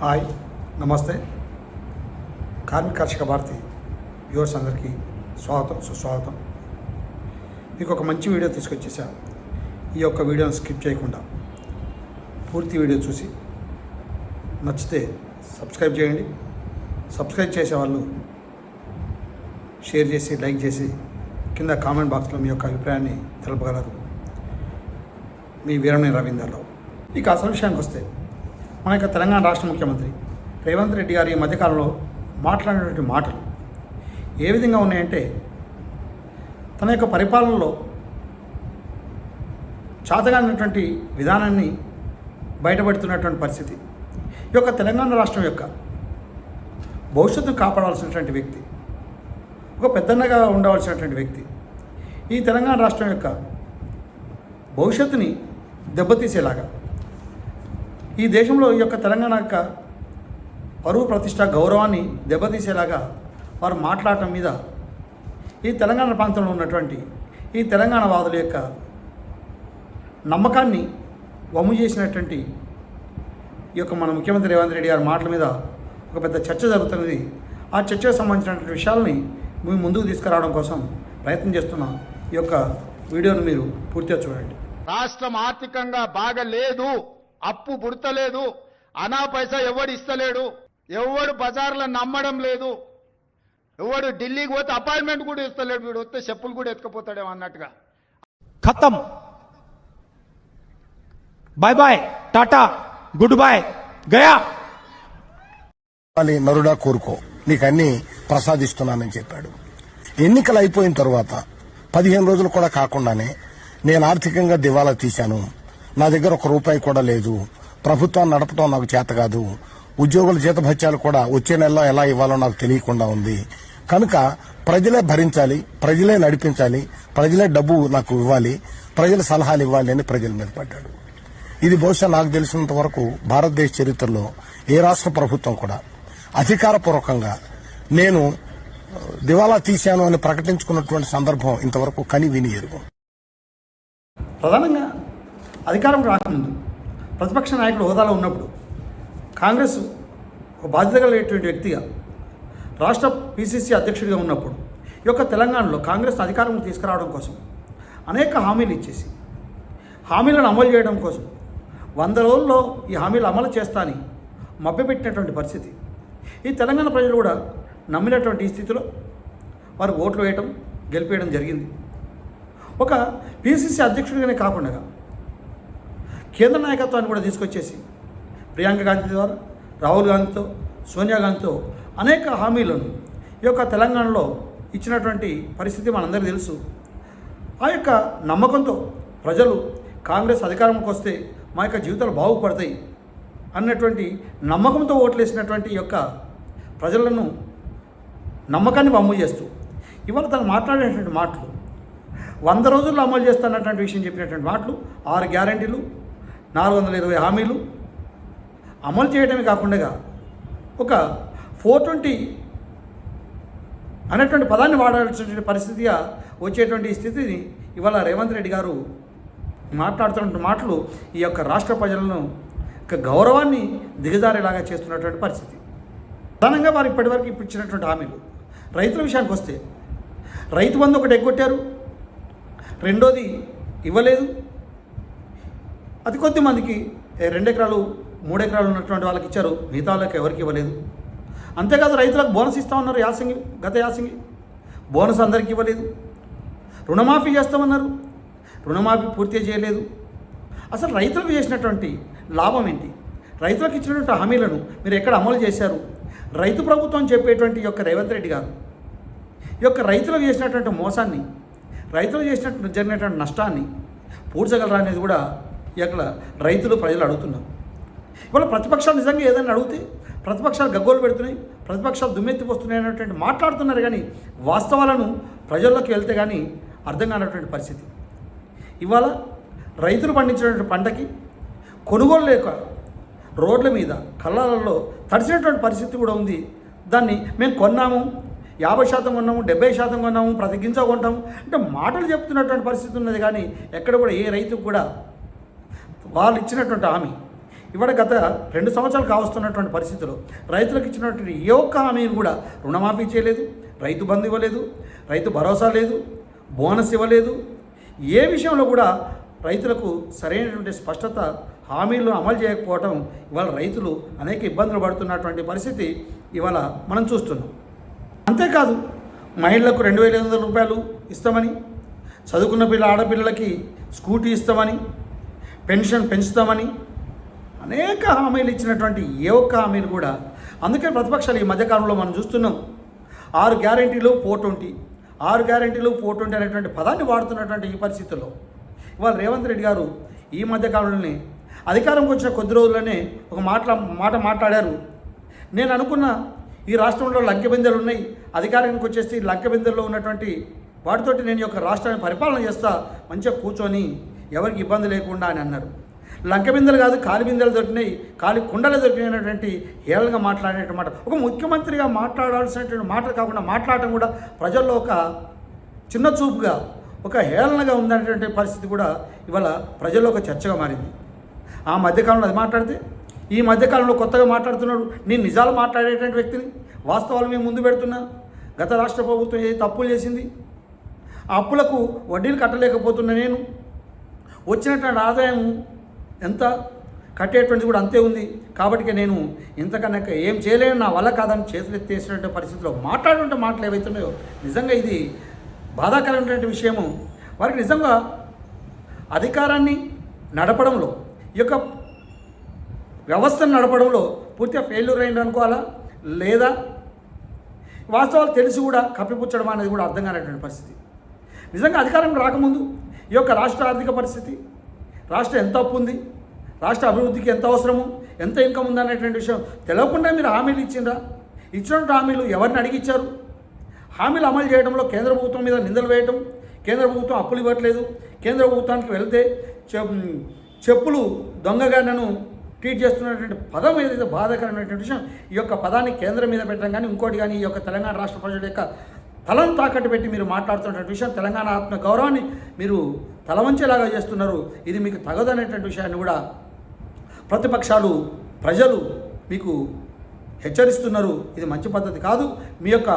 Hi, నమస్తే. కార్మిక కర్షక భారతి వ్యూవర్స్ అందరికీ స్వాగతం, సుస్వాగతం. మీకు ఒక మంచి వీడియో తీసుకొచ్చేసా. ఈ యొక్క వీడియోని స్కిప్ చేయకుండా పూర్తి వీడియో చూసి నచ్చితే సబ్స్క్రైబ్ చేయండి. సబ్స్క్రైబ్ చేసేవాళ్ళు షేర్ చేసి, లైక్ చేసి కింద కామెంట్ బాక్స్లో మీ యొక్క అభిప్రాయాన్ని తెలపగలరు. మీ వీరమణి రవీందర్రావు. ఇక అసలు విషయానికి వస్తే, మన యొక్క తెలంగాణ రాష్ట్ర ముఖ్యమంత్రి రేవంత్ రెడ్డి గారు ఈ మధ్యకాలంలో మాట్లాడినటువంటి మాటలు ఏ విధంగా ఉన్నాయంటే, తన యొక్క పరిపాలనలో చాతగానటువంటి విధానాన్ని బయటపడుతున్నటువంటి పరిస్థితి. ఈ యొక్క తెలంగాణ రాష్ట్రం యొక్క భవిష్యత్తును కాపాడాల్సినటువంటి వ్యక్తి, ఒక పెద్దన్నగా ఉండవలసినటువంటి వ్యక్తి, ఈ తెలంగాణ రాష్ట్రం యొక్క భవిష్యత్తుని దెబ్బతీసేలాగా, ఈ దేశంలో ఈ యొక్క తెలంగాణ యొక్క పరువు ప్రతిష్ట గౌరవాన్ని దెబ్బతీసేలాగా వారు మాట్లాడటం మీద ఈ తెలంగాణ ప్రాంతంలో ఉన్నటువంటి ఈ తెలంగాణ వాదుల యొక్క నమ్మకాన్ని వమ్ము చేసినటువంటి ఈ యొక్క మన ముఖ్యమంత్రి రేవంత్ రెడ్డి గారి మాటల మీద ఒక పెద్ద చర్చ జరుగుతున్నది. ఆ చర్చకు సంబంధించినటువంటి విషయాలని మేము ముందుకు తీసుకురావడం కోసం ప్రయత్నం చేస్తున్నాం. ఈ యొక్క వీడియోను మీరు పూర్తిగా చూడండి. రాష్ట్రం ఆర్థికంగా బాగలేదు, అప్పు పుడతలేదు, అనా పైసా ఎవడు ఇస్తలేడు, ఎవడు బజార్లో నమ్మడం లేదు, ఎవడు ఢిల్లీకి పోతే అపాయింట్మెంట్ కూడా ఇస్తలేడు, వీడు వస్తే చెప్పులు కూడా ఎత్తుకపోతాడేమో అన్నట్టుగా. खत्म, बाय बाय, टाटा, गुड बाय, गया. నరుడా కోరుకో, నీకన్నీ ప్రసాదిస్తున్నానని చెప్పాడు. ఎన్నికలు అయిపోయిన తర్వాత 15 రోజులు కూడా కాకుండానే నేను ఆర్థికంగా దివాలా తీశాను, నా దగ్గర ₹1 కూడా లేదు, ప్రభుత్వాన్ని నడపడం నాకు చేత కాదు, ఉద్యోగుల జీతభత్యాలు కూడా వచ్చే నెలలో ఎలా ఇవ్వాలో నాకు తెలియకుండా ఉంది, కనుక ప్రజలే భరించాలి, ప్రజలే నడిపించాలి, ప్రజలే డబ్బు నాకు ఇవ్వాలి, ప్రజల సలహాలు ఇవ్వాలి అని ప్రజల మీద పడ్డాడు. ఇది బహుశా నాకు తెలిసినంత వరకు భారతదేశ చరిత్రలో ఏ రాష్ట్ర ప్రభుత్వం కూడా అధికారపూర్వకంగా నేను దివాలా తీశాను అని ప్రకటించుకున్నటువంటి సందర్భం ఇంతవరకు కని విని ఎరుగు. ప్రధానంగా అధికారం రాకముందు ప్రతిపక్ష నాయకుడు హోదాలో ఉన్నప్పుడు కాంగ్రెస్ ఒక బాధ్యత కలిగేటువంటి వ్యక్తిగా రాష్ట్ర పిసిసి అధ్యక్షుడిగా ఉన్నప్పుడు ఈ యొక్క తెలంగాణలో కాంగ్రెస్ అధికారం తీసుకురావడం కోసం అనేక హామీలు ఇచ్చేసి, హామీలను అమలు చేయడం కోసం 100 రోజుల్లో ఈ హామీలు అమలు చేస్తా అని మభ్యపెట్టినటువంటి పరిస్థితి. ఈ తెలంగాణ ప్రజలు కూడా నమ్మినటువంటి ఈ స్థితిలో వారు ఓట్లు వేయటం, గెలిపేయడం జరిగింది. ఒక పిసిసి అధ్యక్షుడిగానే కాకుండా కేంద్ర నాయకత్వాన్ని కూడా తీసుకొచ్చేసి ప్రియాంక గాంధీ ద్వారా, రాహుల్ గాంధీతో, సోనియా గాంధీతో అనేక హామీలను ఈ యొక్క తెలంగాణలో ఇచ్చినటువంటి పరిస్థితి మనందరికీ తెలుసు. ఆ యొక్క నమ్మకంతో ప్రజలు కాంగ్రెస్ అధికారంకి వస్తే మా యొక్క జీవితాలు బాగుపడతాయి అన్నటువంటి నమ్మకంతో ఓట్లేసినటువంటి ఈ యొక్క ప్రజలను నమ్మకాన్ని వమ్ము చేస్తూ ఇవాళ తను మాట్లాడేటువంటి మాటలు, 100 రోజుల్లో అమలు చేస్తున్నటువంటి విషయం చెప్పినటువంటి మాటలు, 6 గ్యారంటీలు, 420 హామీలు అమలు చేయడమే కాకుండా ఒక 420 అనేటువంటి పదాన్ని వాడాల్సినటువంటి పరిస్థితిగా వచ్చేటువంటి స్థితిని ఇవాళ రేవంత్ రెడ్డి గారు మాట్లాడుతున్న మాటలు ఈ యొక్క రాష్ట్ర ప్రజలను ఒక గౌరవాన్ని దిగజారేలాగా చేస్తున్నటువంటి పరిస్థితి. ప్రధానంగా వారు ఇప్పటివరకు ఇచ్చినటువంటి హామీలు, రైతుల విషయానికి వస్తే రైతు బంధు ఒకటి ఎగ్గొట్టారు, రెండోది ఇవ్వలేదు. అతి కొద్ది మందికి 2 ఎకరాలు 3 ఎకరాలు ఉన్నటువంటి వాళ్ళకి ఇచ్చారు, మిగతా వాళ్ళకి ఎవరికి ఇవ్వలేదు. అంతేకాదు రైతులకు బోనస్ ఇస్తామన్నారు, గత యాసంగి బోనస్ అందరికీ ఇవ్వలేదు. రుణమాఫీ చేస్తామన్నారు, రుణమాఫీ పూర్తిగా చేయలేదు. అసలు రైతులకు చేసినటువంటి లాభం ఏంటి? రైతులకు ఇచ్చినటువంటి హామీలను మీరు ఎక్కడ అమలు చేశారు? రైతు ప్రభుత్వం చెప్పేటువంటి ఈ యొక్క రేవంత్ రెడ్డి గారు ఈ యొక్క రైతులకు చేసినటువంటి మోసాన్ని, రైతులు చేసినటువంటి జరిగినటువంటి నష్టాన్ని పూడ్చగలరా అనేది కూడా ఇక్కడ రైతులు, ప్రజలు అడుగుతున్నారు. ఇవాళ ప్రతిపక్షాలు నిజంగా ఏదైనా అడిగితే ప్రతిపక్షాలు గగ్గోలు పెడుతున్నాయి, ప్రతిపక్షాలు దుమ్మెత్తిపోస్తున్నాయి అనేటువంటి మాట్లాడుతున్నారు, కానీ వాస్తవాలను ప్రజల్లోకి వెళ్తే కానీ అర్థం కానటువంటి పరిస్థితి. ఇవాళ రైతులు పండించినటువంటి పంటకి కొనుగోలు లేక రోడ్ల మీద, కళ్ళాలలో తడిసినటువంటి పరిస్థితి కూడా ఉంది. దాన్ని మేము కొన్నాము, 50% కొన్నాము, 70% కొన్నాము, ప్రతి గింజ కొంటాము అంటే మాటలు చెప్తున్నటువంటి పరిస్థితి ఉన్నది. కానీ ఎక్కడ కూడా ఏ రైతుకు కూడా వాళ్ళు ఇచ్చినటువంటి హామీ ఇవాళ గత 2 సంవత్సరాలు కావస్తున్నటువంటి పరిస్థితుల్లో రైతులకు ఇచ్చినటువంటి ఏ ఒక్క హామీని కూడా రుణమాఫీ చేయలేదు, రైతు బంధు ఇవ్వలేదు, రైతు భరోసా లేదు, బోనస్ ఇవ్వలేదు. ఏ విషయంలో కూడా రైతులకు సరైనటువంటి స్పష్టత హామీలను అమలు చేయకపోవటం ఇవాళ రైతులు అనేక ఇబ్బందులు పడుతున్నటువంటి పరిస్థితి ఇవాళ మనం చూస్తున్నాం. అంతేకాదు మహిళలకు 2,500 రూపాయలు ఇస్తామని, చదువుకున్న ఆడపిల్లలకి స్కూటీ ఇస్తామని, పెన్షన్ పెంచుతామని అనేక హామీలు ఇచ్చినటువంటి ఏ ఒక్క హామీలు కూడా, అందుకే ప్రతిపక్షాలు ఈ మధ్యకాలంలో మనం చూస్తున్నాం 6 గ్యారెంటీలు 420, 6 గ్యారెంటీలు 420 అనేటువంటి పదాన్ని వాడుతున్నటువంటి ఈ పరిస్థితుల్లో ఇవాళ రేవంత్ రెడ్డి గారు ఈ మధ్యకాలంలోనే అధికారంకి వచ్చిన కొద్ది రోజుల్లోనే ఒక మాట మాట్లాడారు. నేను అనుకున్న ఈ రాష్ట్రంలో లంకెబిందెలు ఉన్నాయి, అధికారానికి వచ్చేసి లంకెబిందెల్లో ఉన్నటువంటి వాటితోటి నేను ఈ యొక్క రాష్ట్రాన్ని పరిపాలన చేస్తా, మంచిగా కూర్చొని ఎవరికి ఇబ్బంది లేకుండా అని అన్నారు. లంకెబిందెలు కాదు, కాలి బిందెలు దొరికినాయి, కాలి కుండలు దొరికినాయి అనేటువంటి హేళనగా మాట్లాడేటువంటి మాట, ఒక ముఖ్యమంత్రిగా మాట్లాడాల్సినటువంటి మాట కాకుండా మాట్లాడటం కూడా ప్రజల్లో ఒక చిన్న చూపుగా, ఒక హేళనగా ఉందనేటువంటి పరిస్థితి కూడా ఇవాళ ప్రజల్లో ఒక చర్చగా మారింది. ఆ మధ్యకాలంలో అది మాట్లాడితే, ఈ మధ్యకాలంలో కొత్తగా మాట్లాడుతున్నాడు. నేను నిజాలు మాట్లాడేటువంటి వ్యక్తిని, వాస్తవాలు మేము ముందు పెడుతున్నా. గత రాష్ట్ర ప్రభుత్వం ఏ తప్పులు చేసింది, ఆ అప్పులకు వడ్డీలు కట్టలేకపోతున్నా, నేను వచ్చినటువంటి ఆదాయం ఎంత కట్టేటువంటిది కూడా అంతే ఉంది, కాబట్టి నేను ఇంతకన్నా ఏం చేయలేను, నా వల్ల కాదని చేతులు ఎత్తేసినటువంటి పరిస్థితిలో మాట్లాడుతుంటే మాటలు ఏవైతున్నాయో నిజంగా ఇది బాధాకరమైనటువంటి విషయము. వారికి నిజంగా అధికారాన్ని నడపడంలో, ఈ యొక్క వ్యవస్థను నడపడంలో పూర్తిగా ఫెయిల్యూర్ అయింది అనుకోవాలా, లేదా వాస్తవాలు తెలిసి కూడా కప్పిపుచ్చడం అనేది కూడా అర్థం కానటువంటి పరిస్థితి. నిజంగా అధికారం రాకముందు ఈ యొక్క రాష్ట్ర ఆర్థిక పరిస్థితి, రాష్ట్రం ఎంత అప్పు ఉంది, రాష్ట్ర అభివృద్ధికి ఎంత అవసరము, ఎంత ఇన్కమ్ ఉందనేటువంటి విషయం తెలియకుండా మీరు హామీలు ఇచ్చిండ్రా? ఇచ్చినటువంటి హామీలు ఎవరిని అడిగిచ్చారు? హామీలు అమలు చేయడంలో కేంద్ర ప్రభుత్వం మీద నిందలు వేయటం, కేంద్ర ప్రభుత్వం అప్పులు ఇవ్వట్లేదు, కేంద్ర ప్రభుత్వానికి వెళ్తే చెప్పులు దొంగగా నన్ను ట్రీట్ చేస్తున్నటువంటి పదం ఏదైతే బాధాకరమైనటువంటి విషయం, ఈ యొక్క పదాన్ని కేంద్రం మీద పెట్టడం కానీ ఇంకోటి కానీ ఈ యొక్క తెలంగాణ రాష్ట్ర ప్రజల యొక్క తలను తాకట్టు పెట్టి మీరు మాట్లాడుతున్నటువంటి విషయం, తెలంగాణ ఆత్మ గౌరవాన్ని మీరు తలవంచేలాగా చేస్తున్నారు. ఇది మీకు తగదనేటువంటి విషయాన్ని కూడా ప్రతిపక్షాలు, ప్రజలు మీకు హెచ్చరిస్తున్నారు. ఇది మంచి పద్ధతి కాదు. మీ యొక్క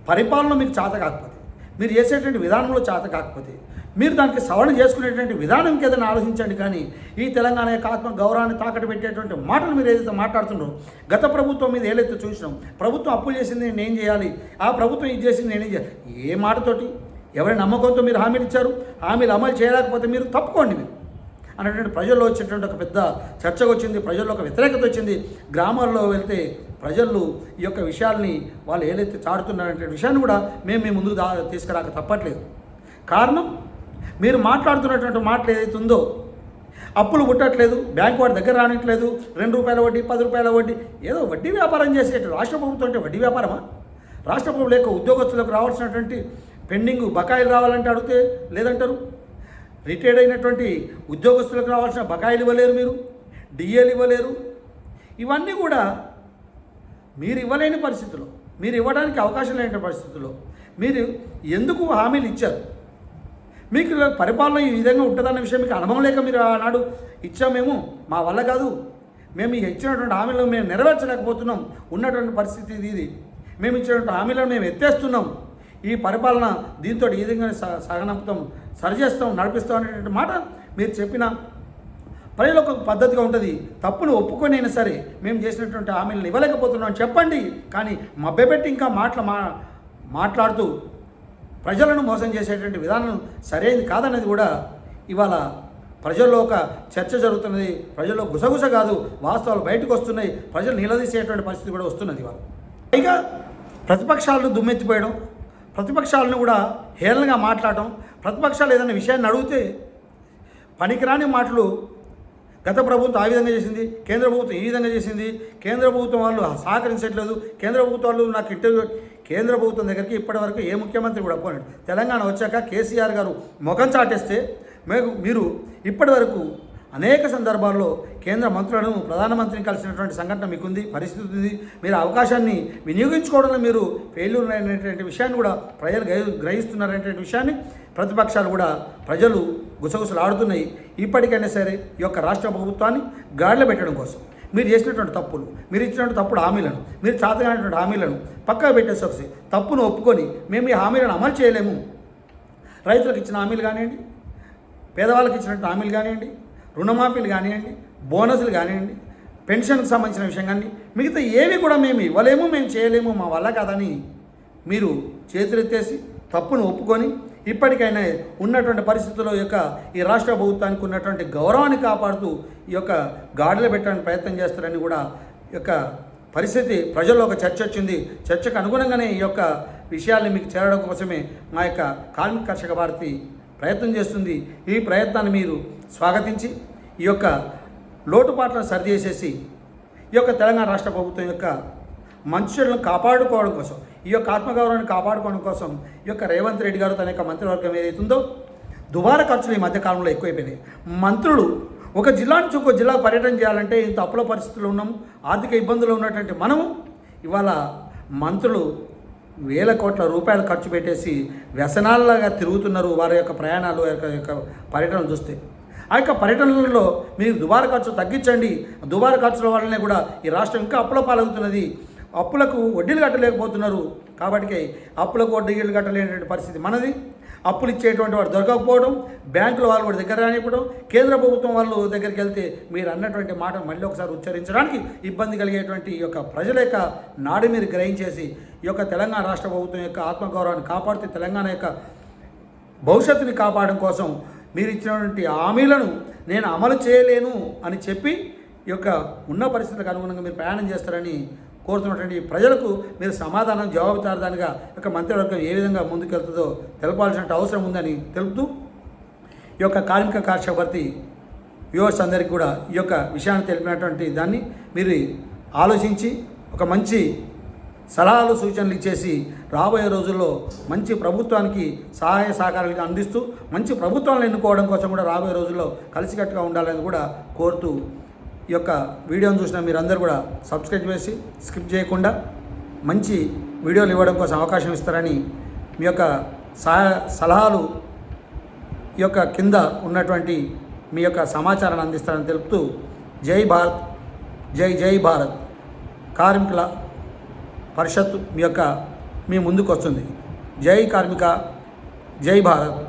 పరిపాలన మీకు చేత కాకపోతే, మీరు చేసేటువంటి విధానంలో చేత కాకపోతే, మీరు దానికి సవరణ చేసుకునేటువంటి విధానం ఏదైనా ఆలోచించండి. కానీ ఈ తెలంగాణ యొక్క ఆత్మ గౌరవాన్ని తాకట్టు పెట్టేటువంటి మాటలు మీరు ఏదైతే మాట్లాడుతున్నారో, గత ప్రభుత్వం మీద ఏదైతే చూసినాం, ప్రభుత్వం అప్పులు చేసింది నేను ఏం చేయాలి, ఆ ప్రభుత్వం ఇది చేసింది నేనేం చేయాలి, ఏ మాటతోటి ఎవరి నమ్మకంతో మీరు హామీలు ఇచ్చారు, హామీలు అమలు చేయలేకపోతే మీరు తప్పుకోండి మీరు అనేటువంటి ప్రజల్లో వచ్చేటువంటి ఒక పెద్ద చర్చకు వచ్చింది, ప్రజల్లో ఒక వ్యతిరేకత వచ్చింది. గ్రామాల్లో వెళ్తే ప్రజలు ఈ యొక్క విషయాల్ని వాళ్ళు ఏదైతే చాటుతున్నారనే విషయాన్ని కూడా మేము మీ ముందుకు తీసుకురాక తప్పట్లేదు. కారణం మీరు మాట్లాడుతున్నటువంటి మాటలు ఏదైతే ఉందో, అప్పులు పుట్టట్లేదు, బ్యాంకు వాడి దగ్గర రానిట్లేదు, 2 రూపాయల వడ్డీ, 10 రూపాయల వడ్డీ, ఏదో వడ్డీ వ్యాపారం చేసేట రాష్ట్ర ప్రభుత్వం అంటే వడ్డీ వ్యాపారమా? రాష్ట్ర ప్రభుత్వం లేక ఉద్యోగస్తులకు రావాల్సినటువంటి పెండింగ్ బకాయిలు రావాలంటే అడిగితే లేదంటారు. రిటైర్డ్ అయినటువంటి ఉద్యోగస్తులకు రావాల్సిన బకాయిలు ఇవ్వలేరు, మీరు డిఏలు ఇవ్వలేరు. ఇవన్నీ కూడా మీరు ఇవ్వలేని పరిస్థితుల్లో, మీరు ఇవ్వడానికి అవకాశం లేని పరిస్థితుల్లో మీరు ఎందుకు హామీలు ఇచ్చారు? మీకు పరిపాలన ఈ విధంగా ఉంటుందన్న విషయం మీకు అనుభవం లేక మీరు ఆనాడు ఇచ్చామేమో, మా వల్ల కాదు, మేము ఇచ్చినటువంటి హామీలను మేము నెరవేర్చలేకపోతున్నాం, ఉన్నటువంటి పరిస్థితి ఇది, మేము ఇచ్చినటువంటి హామీలను మేము ఎత్తేస్తున్నాం, ఈ పరిపాలన దీంతో ఈ విధంగా సాగనంపుతాం, సరిచేస్తాం, నడిపిస్తాం అనేటువంటి మాట మీరు చెప్పిన ప్రజలకు ఒక పద్ధతిగా ఉంటుంది. తప్పును ఒప్పుకొనైనా సరే మేము చేసినటువంటి హామీలను ఇవ్వలేకపోతున్నాం చెప్పండి. కానీ మభ్యపెట్టి ఇంకా మాట్లాడుతూ ప్రజలను మోసం చేసేటువంటి విధానం సరైనది కాదన్నది కూడా ఇవాళ ప్రజల్లో ఒక చర్చ జరుగుతున్నది. ప్రజల్లో గుసగుస కాదు, వాస్తవాలు బయటకు వస్తున్నాయి, ప్రజలు నిలదీసేటువంటి పరిస్థితి కూడా వస్తున్నది. ఇవాళ పైగా ప్రతిపక్షాలను దుమ్మెత్తిపోయడం, ప్రతిపక్షాలను కూడా హేళనగా మాట్లాడటం, ప్రతిపక్షాలు ఏదైనా విషయాన్ని అడిగితే పనికిరాని మాటలు, గత ప్రభుత్వం ఆ విధంగా చేసింది, కేంద్ర ప్రభుత్వం ఈ విధంగా చేసింది, కేంద్ర ప్రభుత్వం వాళ్ళు సహకరించట్లేదు, కేంద్ర ప్రభుత్వం వాళ్ళు నాకు ఇంటర్వ్యూ, కేంద్ర ప్రభుత్వం దగ్గరికి ఇప్పటివరకు ఏ ముఖ్యమంత్రి కూడా పోయాడు. తెలంగాణ వచ్చాక కేసీఆర్ గారు ముఖం చాటేస్తే మీరు ఇప్పటి వరకు అనేక సందర్భాల్లో కేంద్ర మంత్రులను, ప్రధానమంత్రిని కలిసినటువంటి సంఘటన మీకుంది, పరిస్థితి ఉంది. మీరు అవకాశాన్ని వినియోగించుకోవడంలో మీరు ఫెయిల్యూర్ అయినటువంటి విషయాన్ని కూడా ప్రజలు గ్రహిస్తున్నారనేటువంటి విషయాన్ని ప్రతిపక్షాలు కూడా ప్రజలు గుసగుసలాడుతున్నాయి. ఇప్పటికైనా సరే ఈ యొక్క రాష్ట్ర ప్రభుత్వాన్ని గాడిలో పెట్టడం కోసం మీరు చేసినటువంటి తప్పులు, మీరు ఇచ్చినటువంటి తప్పుడు హామీలను, మీరు చేతగానటువంటి హామీలను పక్కకు పెట్టేసి ఒకసారి తప్పును ఒప్పుకొని మేము ఈ హామీలను అమలు చేయలేము, రైతులకు ఇచ్చిన హామీలు కానివ్వండి, పేదవాళ్ళకి ఇచ్చినటువంటి హామీలు కానివ్వండి, రుణమాఫీలు కానివ్వండి, బోనస్లు కానివ్వండి, పెన్షన్కి సంబంధించిన విషయం కానీ మిగతా ఏవి కూడా మేము ఇవ్వలేము, మేము చేయలేము, మా వల్ల కాదని మీరు చేతులెత్తేసి తప్పును ఒప్పుకొని ఇప్పటికైనా ఉన్నటువంటి పరిస్థితుల్లో యొక్క ఈ రాష్ట్ర ప్రభుత్వానికి ఉన్నటువంటి గౌరవాన్ని కాపాడుతూ ఈ యొక్క గాడిలో పెట్టడానికి ప్రయత్నం చేస్తారని కూడా ఈ యొక్క పరిస్థితి ప్రజల్లో ఒక చర్చ వచ్చింది. చర్చకు అనుగుణంగానే ఈ యొక్క విషయాల్ని మీకు చేరడం కోసమే మా యొక్క కార్మిక కర్షక భారతి ప్రయత్నం చేస్తుంది. ఈ ప్రయత్నాన్ని మీరు స్వాగతించి ఈ యొక్క లోటుపాట్లను సరిచేసేసి ఈ యొక్క తెలంగాణ రాష్ట్ర ప్రభుత్వం యొక్క మనుషులను కాపాడుకోవడం కోసం, ఈ యొక్క ఆత్మగౌరవాన్ని కాపాడుకోవడం కోసం ఈ యొక్క రేవంత్ రెడ్డి గారు తన యొక్క మంత్రివర్గం ఏదైతుందో దుబారా ఖర్చులు ఈ మధ్యకాలంలో ఎక్కువైపోయినాయి. మంత్రులు ఒక జిల్లా నుంచి ఒక జిల్లా పర్యటన చేయాలంటే ఇంత అప్పుల పరిస్థితుల్లో ఉన్నాము, ఆర్థిక ఇబ్బందులు ఉన్నటువంటి మనము ఇవాళ మంత్రులు వేల కోట్ల రూపాయలు ఖర్చు పెట్టేసి వ్యసనాలలాగా తిరుగుతున్నారు. వారి యొక్క ప్రయాణాలు యొక్క పర్యటనలు చూస్తే ఆ యొక్క పర్యటనలలో మీరు దుబారా ఖర్చు తగ్గించండి. దుబారా ఖర్చుల వల్లనే కూడా ఈ రాష్ట్రం ఇంకా అప్పుల పాలవుతున్నది. అప్పులకు వడ్డీలు కట్టలేకపోతున్నారు. కాబట్టి అప్పులకు వడ్డీలు కట్టలేనటువంటి పరిస్థితి మనది. అప్పులు ఇచ్చేటువంటి వాడు దొరకకపోవడం, బ్యాంకుల వాళ్ళు వాడి దగ్గర రానివ్వడం, కేంద్ర ప్రభుత్వం వాళ్ళు దగ్గరికి వెళ్తే మీరు అన్నటువంటి మాట మళ్ళీ ఒకసారి ఉచ్చరించడానికి ఇబ్బంది కలిగేటువంటి ఈ యొక్క ప్రజల యొక్క నాడు మీరు గ్రహించేసి ఈ యొక్క తెలంగాణ రాష్ట్ర ప్రభుత్వం యొక్క ఆత్మగౌరవాన్ని కాపాడుతూ తెలంగాణ యొక్క భవిష్యత్తుని కాపాడడం కోసం మీరు ఇచ్చినటువంటి హామీలను నేను అమలు చేయలేను అని చెప్పి ఈ యొక్క ఉన్న పరిస్థితులకు అనుగుణంగా మీరు ప్రయాణం చేస్తారని కోరుతున్నటువంటి ప్రజలకు మీరు సమాధానం జవాబుదారుదానిగా యొక్క మంత్రివర్గం ఏ విధంగా ముందుకెళ్తుందో తెలపాల్సిన అవసరం ఉందని తెలుపుతూ ఈ యొక్క కార్మిక కర్షక భర్తీ వ్యూవర్స్ అందరికీ కూడా ఈ యొక్క విషయాన్ని తెలిపినటువంటి దాన్ని మీరు ఆలోచించి ఒక మంచి సలహాలు సూచనలు ఇచ్చేసి రాబోయే రోజుల్లో మంచి ప్రభుత్వానికి సహాయ సహకారాలు అందిస్తూ మంచి ప్రభుత్వాలను ఎన్నుకోవడం కోసం కూడా రాబోయే రోజుల్లో కలిసికట్టుగా ఉండాలని కూడా కోరుతూ ఈ యొక్క వీడియోను చూసిన మీరందరూ కూడా సబ్స్క్రైబ్ చేసి స్కిప్ చేయకుండా మంచి వీడియోలు ఇవ్వడం కోసం అవకాశం ఇస్తారని మీ యొక్క సలహాలు ఈ యొక్క కింద ఉన్నటువంటి మీ యొక్క సమాచారాన్ని అందిస్తారని తెలుపుతూ జై భారత్, జై జై భారత్ కార్మికుల పరిషత్ మీ ముందుకు వస్తుంది. జై కార్మిక, జై భారత్.